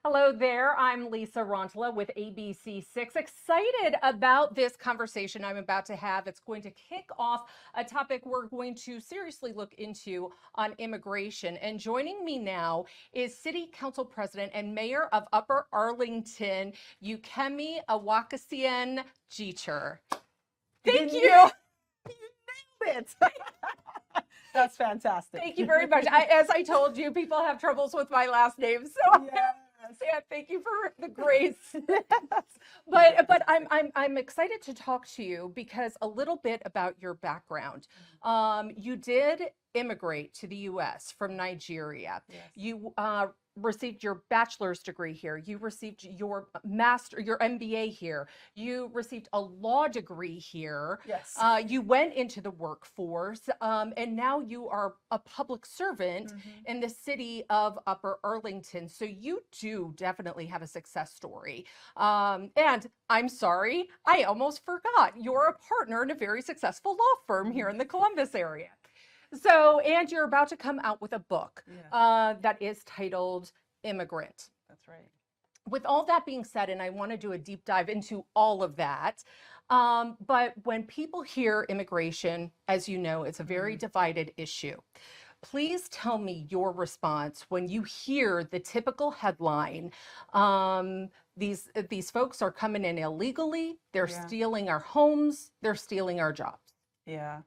Hello there. I'm Lisa Rantala with ABC6. Excited about this conversation I'm about to have. It's going to kick off a topic we're going to seriously look into on immigration. And joining me now is City Council President and Mayor of Upper Arlington, Ukeme Awakessien Jeter. Thank you. You nailed it. That's fantastic. Thank you very much. As I told you, people have troubles with my last name, so Yes. yeah, thank you for the grace. But I'm excited to talk to you because a little bit about your background. You did immigrate to the U.S. from Nigeria. Yes. You received your bachelor's degree here. You received your your MBA here. You received a law degree here. Yes. You went into the workforce, and now you are a public servant in the city of Upper Arlington. So you do definitely have a success story. And I'm sorry, I almost forgot. You're a partner in a very successful law firm here in the Columbus area. So, and you're about to come out with a book that is titled Immigrant. That's right. With all that being said, and I want to do a deep dive into all of that, but when people hear immigration, as you know, it's a very divided issue. Please tell me your response when you hear the typical headline, these folks are coming in illegally, they're stealing our homes, they're stealing our jobs. Yeah.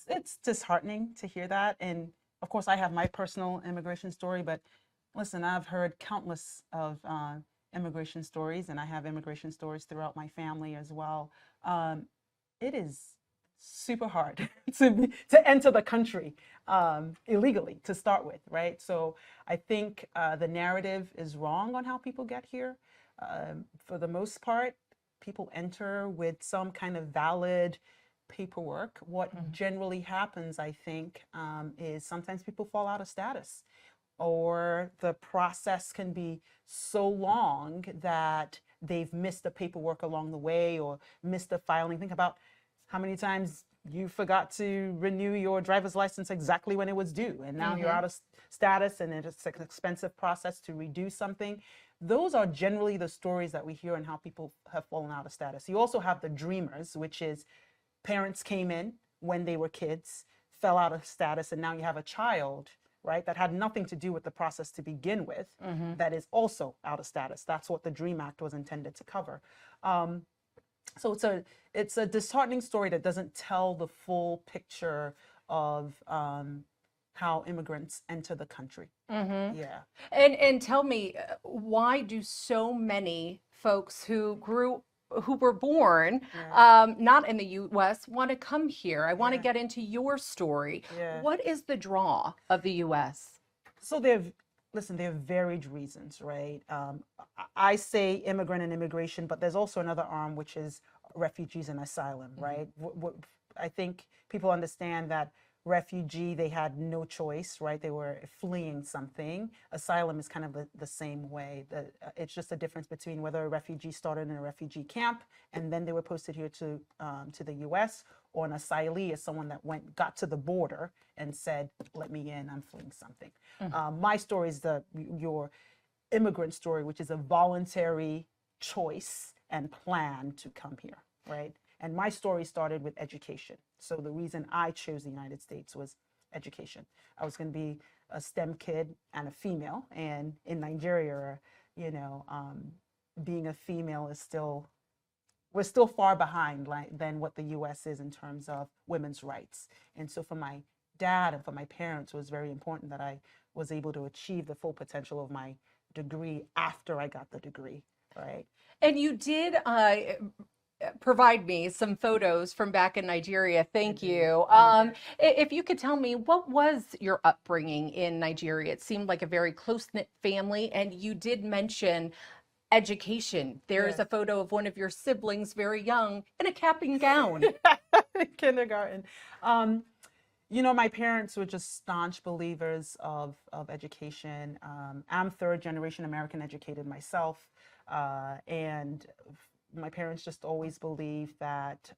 It's disheartening to hear that. And of course, I have my personal immigration story, but listen, I've heard countless of immigration stories, and I have immigration stories throughout my family as well. It is super hard to enter the country illegally to start with, right? So I think the narrative is wrong on how people get here. For the most part, people enter with some kind of valid paperwork. What generally happens, I think, is sometimes people fall out of status, or the process can be so long that they've missed the paperwork along the way or missed the filing. Think about how many times you forgot to renew your driver's license exactly when it was due, and now you're out of status, and it's an expensive process to redo something. Those are generally the stories that we hear and how people have fallen out of status. You also have the dreamers, which is parents came in when they were kids, fell out of status, and now you have a child, right, that had nothing to do with the process to begin with, that is also out of status. That's what the DREAM Act was intended to cover. So it's a disheartening story that doesn't tell the full picture of how immigrants enter the country. Yeah. And tell me, why do so many folks who were born not in the U.S. want to come here? I want to get into your story. What is the draw of the U.S.? So there are varied reasons, right? I say immigrant and immigration, but there's also another arm, which is refugees and asylum, right? I think people understand that refugee, they had no choice, right? They were fleeing something. Asylum is kind of the same way. It's just a difference between whether a refugee started in a refugee camp and then they were posted here to the U.S., or an asylee is someone that got to the border and said, "Let me in, I'm fleeing something." My story is your immigrant story, which is a voluntary choice and plan to come here, right? And my story started with education. So the reason I chose the United States was education. I was going to be a STEM kid and a female. And in Nigeria, being a female is we're still far behind than what the U.S. is in terms of women's rights. And so for my dad and for my parents, it was very important that I was able to achieve the full potential of my degree after I got the degree, right? And you did provide me some photos from back in Nigeria. Thank you. If you could tell me, what was your upbringing in Nigeria? It seemed like a very close-knit family, and you did mention education. There is a photo of one of your siblings, very young, in a cap and gown. Kindergarten. My parents were just staunch believers of education. I'm third generation American educated myself, and my parents just always believed that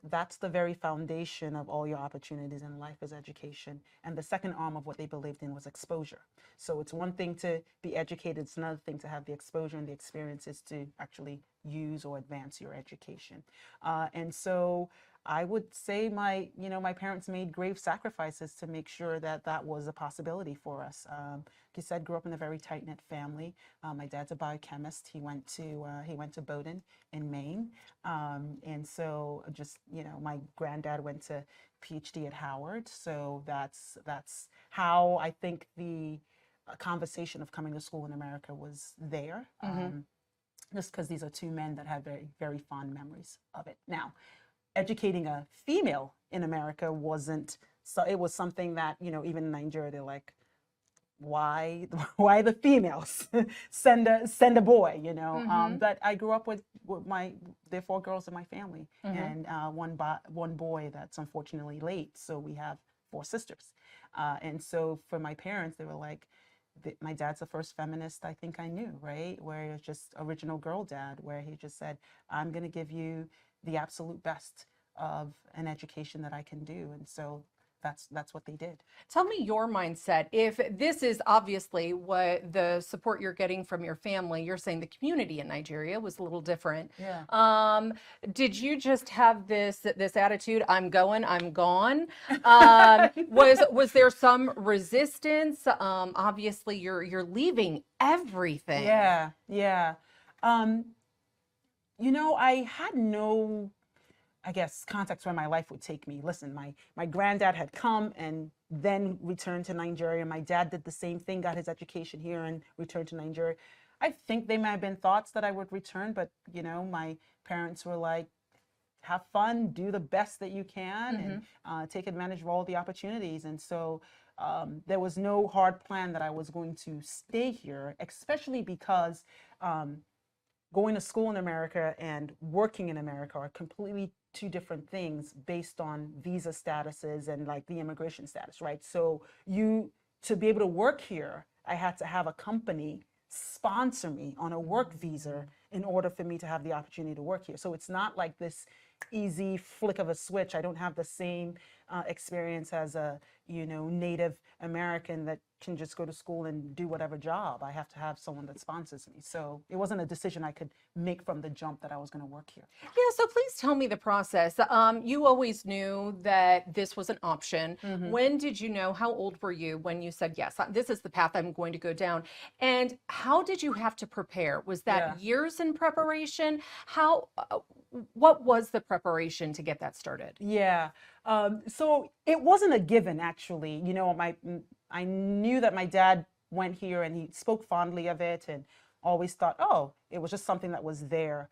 that's the very foundation of all your opportunities in life is education. And the second arm of what they believed in was exposure. So it's one thing to be educated, it's another thing to have the exposure and the experiences to actually use or advance your education. And so I would say my parents made grave sacrifices to make sure that that was a possibility for us. Like you said, grew up in a very tight-knit family. My dad's a biochemist. He went to Bowdoin in Maine, and so just my granddad went to PhD at Howard. So that's how I think the conversation of coming to school in America was there. Just because these are two men that have very, very fond memories of it. Now, educating a female in America wasn't, so it was something that, even in Nigeria, they're like, why the females? send a boy, But I grew up with there are 4 girls in my family, and one boy that's unfortunately late. So we have 4 sisters. And so for my parents, they were like, my dad's the first feminist I think I knew, right? Where it was just original girl dad, where he just said, I'm going to give you the absolute best of an education that I can do. And so that's what they did. Tell me your mindset. If this is obviously what the support you're getting from your family, you're saying the community in Nigeria was a little different. Yeah. Did you just have this attitude, I'm going, I'm gone? Was there some resistance? Obviously you're leaving everything. Yeah. I had no, I guess, context where my life would take me. Listen, my granddad had come and then returned to Nigeria. My dad did the same thing, got his education here and returned to Nigeria. I think they might have been thoughts that I would return, but my parents were like, have fun, do the best that you can, and take advantage of all the opportunities. And so there was no hard plan that I was going to stay here, especially because going to school in America and working in America are completely 2 different things based on visa statuses and like the immigration status, right? So to be able to work here, I had to have a company sponsor me on a work visa in order for me to have the opportunity to work here. So it's not like this easy flick of a switch. I don't have the same experience as a Native American that can just go to school and do whatever job. I have to have someone that sponsors me. So it wasn't a decision I could make from the jump that I was going to work here. Yeah, so please tell me the process. You always knew that this was an option. When did you know? How old were you when you said, yes, this is the path I'm going to go down? And how did you have to prepare? Was that years in preparation? What was the preparation to get that started? Yeah. So it wasn't a given, actually. I knew that my dad went here and he spoke fondly of it and always thought, oh, it was just something that was there.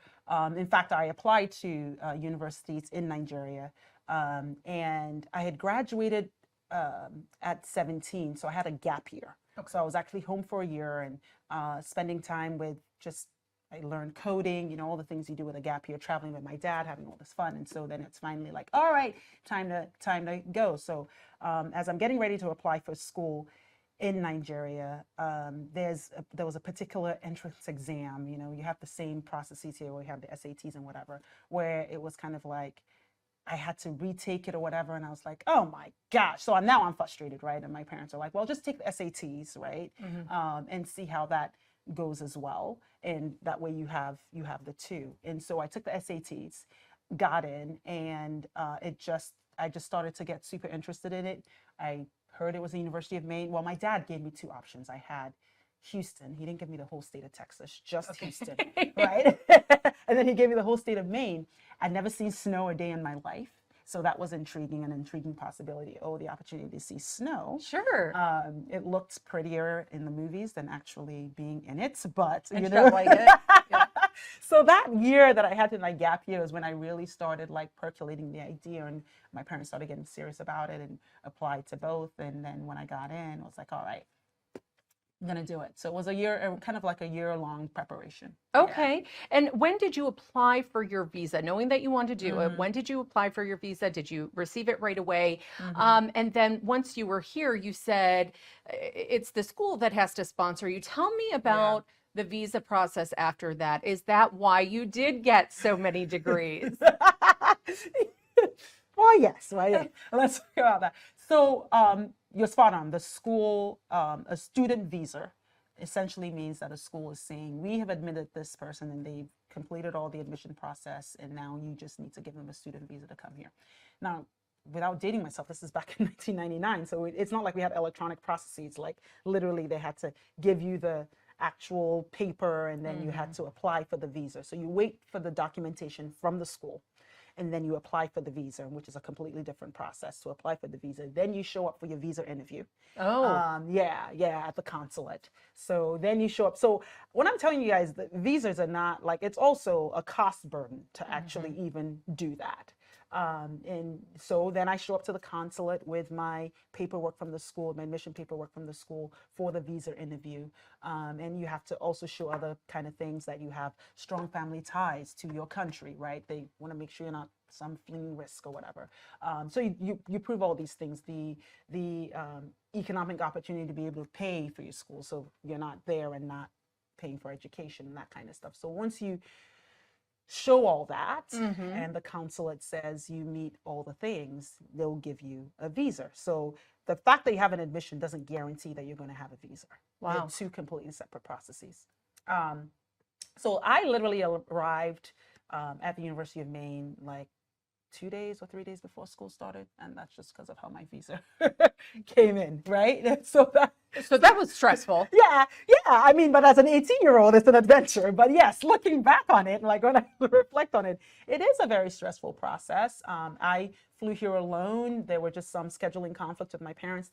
In fact, I applied to universities in Nigeria, and I had graduated at 17, so I had a gap year. Okay. So I was actually home for a year and spending time with I learned coding, all the things you do with a gap year, traveling with my dad, having all this fun. And so then it's finally like, all right, time to go. So as I'm getting ready to apply for school in Nigeria, there was a particular entrance exam. You have the same processes here where you have the SATs and whatever, where it was kind of like I had to retake it or whatever. And I was like, oh my gosh. So now I'm frustrated, right? And my parents are like, well, just take the SATs, right? And see how that goes as well, and that way you have the 2. And so I took the SATs, got in, and I just started to get super interested in it. I heard it was the University of Maine. Well, my dad gave me 2 options. I had Houston. He didn't give me the whole state of Texas, just Houston, right? And then he gave me the whole state of Maine. I'd never seen snow a day in my life. So that was an intriguing possibility. Oh, the opportunity to see snow. Sure. It looked prettier in the movies than actually being in it, but like it. Yeah. So that year that I had in my gap year is when I really started like percolating the idea, and my parents started getting serious about it and applied to both. And then when I got in, I was like, all right, I'm gonna do it. So it was kind of like a year-long preparation. Okay. Yeah. And when did you apply for your visa? Knowing that you wanted to do it, when did you apply for your visa? Did you receive it right away? And then once you were here, you said it's the school that has to sponsor you. Tell me about the visa process after that. Is that why you did get so many degrees? Well, yes, right. Let's talk about that. So, you're spot on. The school, a student visa essentially means that a school is saying, we have admitted this person and they've completed all the admission process, and now you just need to give them a student visa to come here. Now, without dating myself, this is back in 1999. So it's not like we had electronic processes. Like literally they had to give you the actual paper and then you had to apply for the visa. So you wait for the documentation from the school and then you apply for the visa, which is a completely different process to apply for the visa. Then you show up for your visa interview. Oh. Yeah, at the consulate. So then you show up. So what I'm telling you guys, the visas are not like, it's also a cost burden to actually even do that. And so then I show up to the consulate with my paperwork from the school, my admission paperwork from the school for the visa interview. And you have to also show other kind of things, that you have strong family ties to your country, right? They want to make sure you're not some fleeing risk or whatever. So you prove all these things, the economic opportunity to be able to pay for your school, so you're not there and not paying for education and that kind of stuff. So once you show all that and the consulate says you meet all the things, they'll give you a visa. So the fact that you have an admission doesn't guarantee that you're going to have a visa. Wow. They're two completely separate processes. So I literally arrived at the University of Maine like 2 days or 3 days before school started, and that's just because of how my visa came in, right? So that was stressful. Yeah. I mean, but as an 18-year-old, it's an adventure. But yes, looking back on it, like when I reflect on it, it is a very stressful process. I flew here alone. There were just some scheduling conflicts with my parents.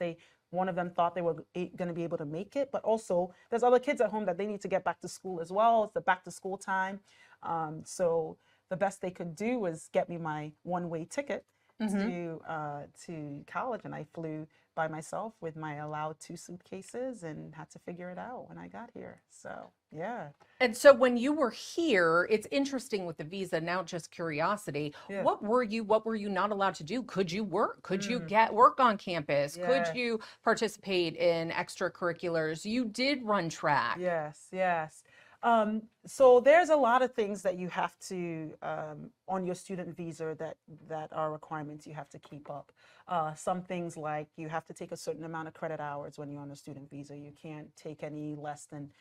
One of them thought they were going to be able to make it, but also there's other kids at home that they need to get back to school as well. It's the back to school time. So the best they could do was get me my one-way ticket to college, and I flew by myself with my allowed 2 suitcases and had to figure it out when I got here. So yeah. And so when you were here, it's interesting with the visa, now just curiosity. Yeah. What were you not allowed to do? Could you work? Could you work on campus? Yeah. Could you participate in extracurriculars? You did run track. Yes. So there's a lot of things that you have to, on your student visa, that are requirements you have to keep up. Some things like you have to take a certain amount of credit hours when you're on a student visa. You can't take any less than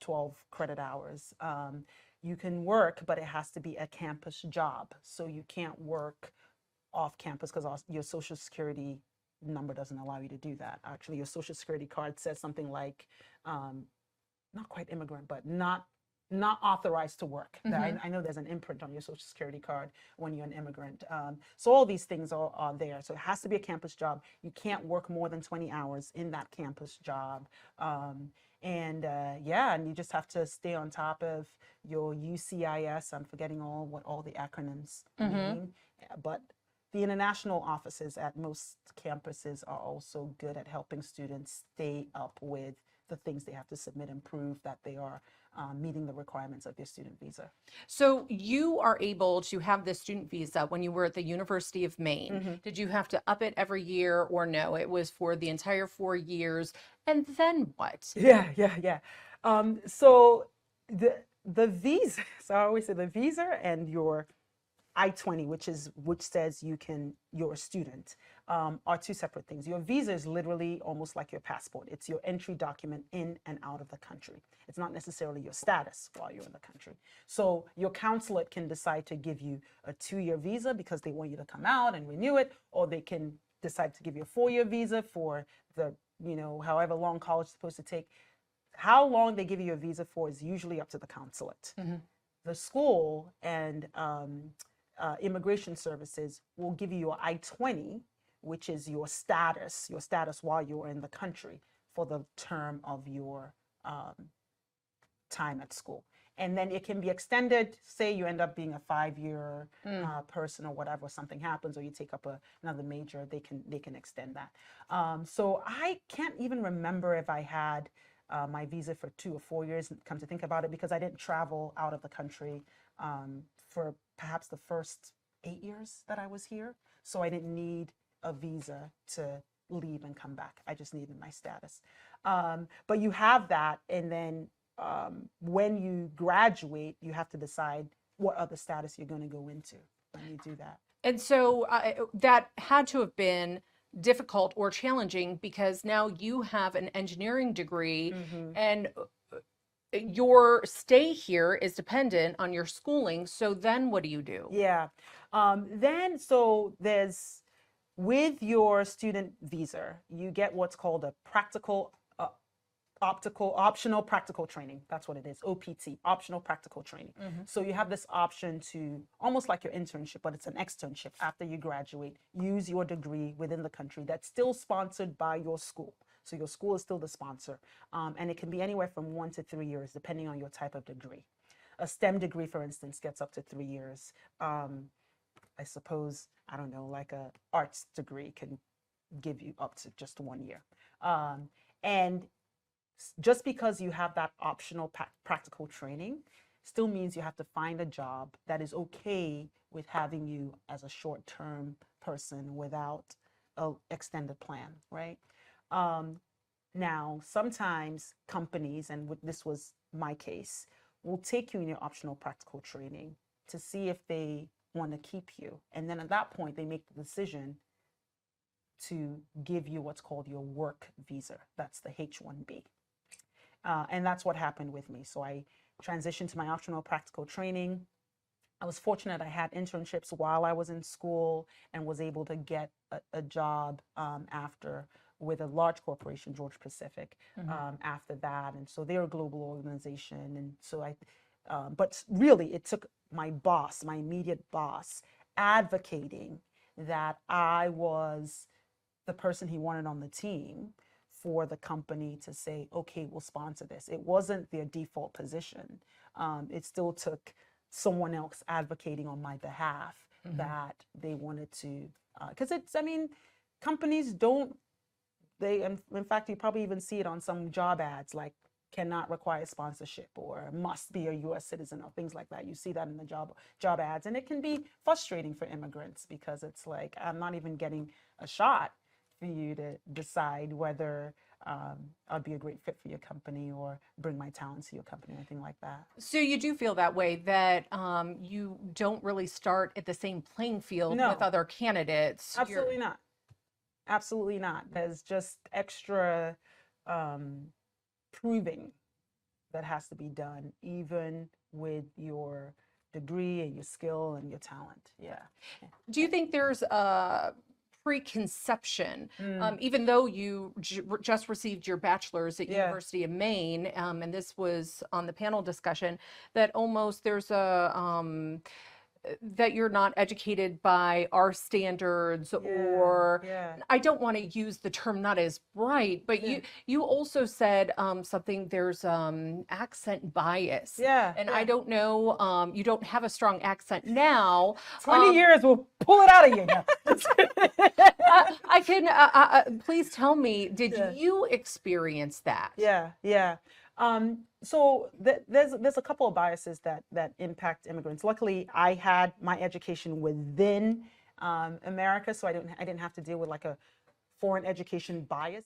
12 credit hours. You can work, but it has to be a campus job. So you can't work off campus because your Social Security number doesn't allow you to do that. Actually, your Social Security card says something like, not quite immigrant, but not authorized to work. I know there's an imprint on your Social Security card when you're an immigrant. So all these things are there. So it has to be a campus job. You can't work more than 20 hours in that campus job. And you just have to stay on top of your UCIS. I'm forgetting what all the acronyms mean, but the international offices at most campuses are also good at helping students stay up with the things they have to submit and prove that they are meeting the requirements of their student visa. So you are able to have this student visa when you were at the University of Maine. Did you have to up it every year, or no, it was for the entire 4 years? And then what? Yeah. So the visa, so I always say the visa and your I-20, which says you're a student, are two separate things. Your visa is literally almost like your passport. It's your entry document in and out of the country. It's not necessarily your status while you're in the country. So your consulate can decide to give you a 2-year visa because they want you to come out and renew it, or they can decide to give you a 4-year visa for the, however long college is supposed to take. How long they give you a visa for is usually up to the consulate. The school and immigration services will give you your I-20, which is your status while you're in the country for the term of your time at school. And then it can be extended. Say you end up being a 5-year person or whatever, or something happens, or you take up another major, they can extend that. So I can't even remember if I had my visa for 2 or 4 years, come to think about it, because I didn't travel out of the country for perhaps the first 8 years that I was here. So I didn't need a visa to leave and come back. I just needed my status. But you have that, and then when you graduate, you have to decide what other status you're going to go into when you do that. And so that had to have been difficult or challenging because now you have an engineering degree and your stay here is dependent on your schooling. So then what do you do? Yeah. Then, so there's, with your student visa, you get what's called a practical, optional practical training. That's what it is, OPT, optional practical training. So you have this option to, almost like your internship, but it's an externship after you graduate, use your degree within the country that's still sponsored by your school. So your school is still the sponsor. And it can be anywhere from 1 to 3 years, depending on your type of degree. A STEM degree, for instance, gets up to 3 years. I suppose, I don't know, like a arts degree can give you up to just 1 year. And just because you have that optional practical training still means you have to find a job that is okay with having you as a short-term person without an extended plan, right? Now, sometimes companies, and this was my case, will take you in your optional practical training to see if they want to keep you. And then at that point, they make the decision to give you what's called your work visa. That's the H-1B. And that's what happened with me. So I transitioned to my optional practical training. I was fortunate I had internships while I was in school and was able to get a job after with a large corporation, Georgia Pacific, after that. And so they're a global organization. And so but really it took my boss, my immediate boss, advocating that I was the person he wanted on the team for the company to say, okay, we'll sponsor this. It wasn't their default position. It still took someone else advocating on my behalf that they wanted to, because companies don't, in fact, you probably even see it on some job ads, like cannot require sponsorship or must be a US citizen or things like that. You see that in the job ads, and it can be frustrating for immigrants because it's like, I'm not even getting a shot for you to decide whether I'd be a great fit for your company or bring my talents to your company or anything like that. So you do feel that way, that you don't really start at the same playing field with other candidates? Absolutely not. Absolutely not. There's just extra proving that has to be done, even with your degree and your skill and your talent. Yeah. Do you think there's a preconception, even though you just received your bachelor's at University of Maine, and this was on the panel discussion, that almost there's a that you're not educated by our standards, or I don't want to use the term not as bright, but you also said something, there's accent bias. And I don't know, you don't have a strong accent now. 20 years will pull it out of you now. I can please tell me, did you experience that? So there's a couple of biases that impact immigrants. Luckily, I had my education within America, so I didn't have to deal with like a foreign education bias.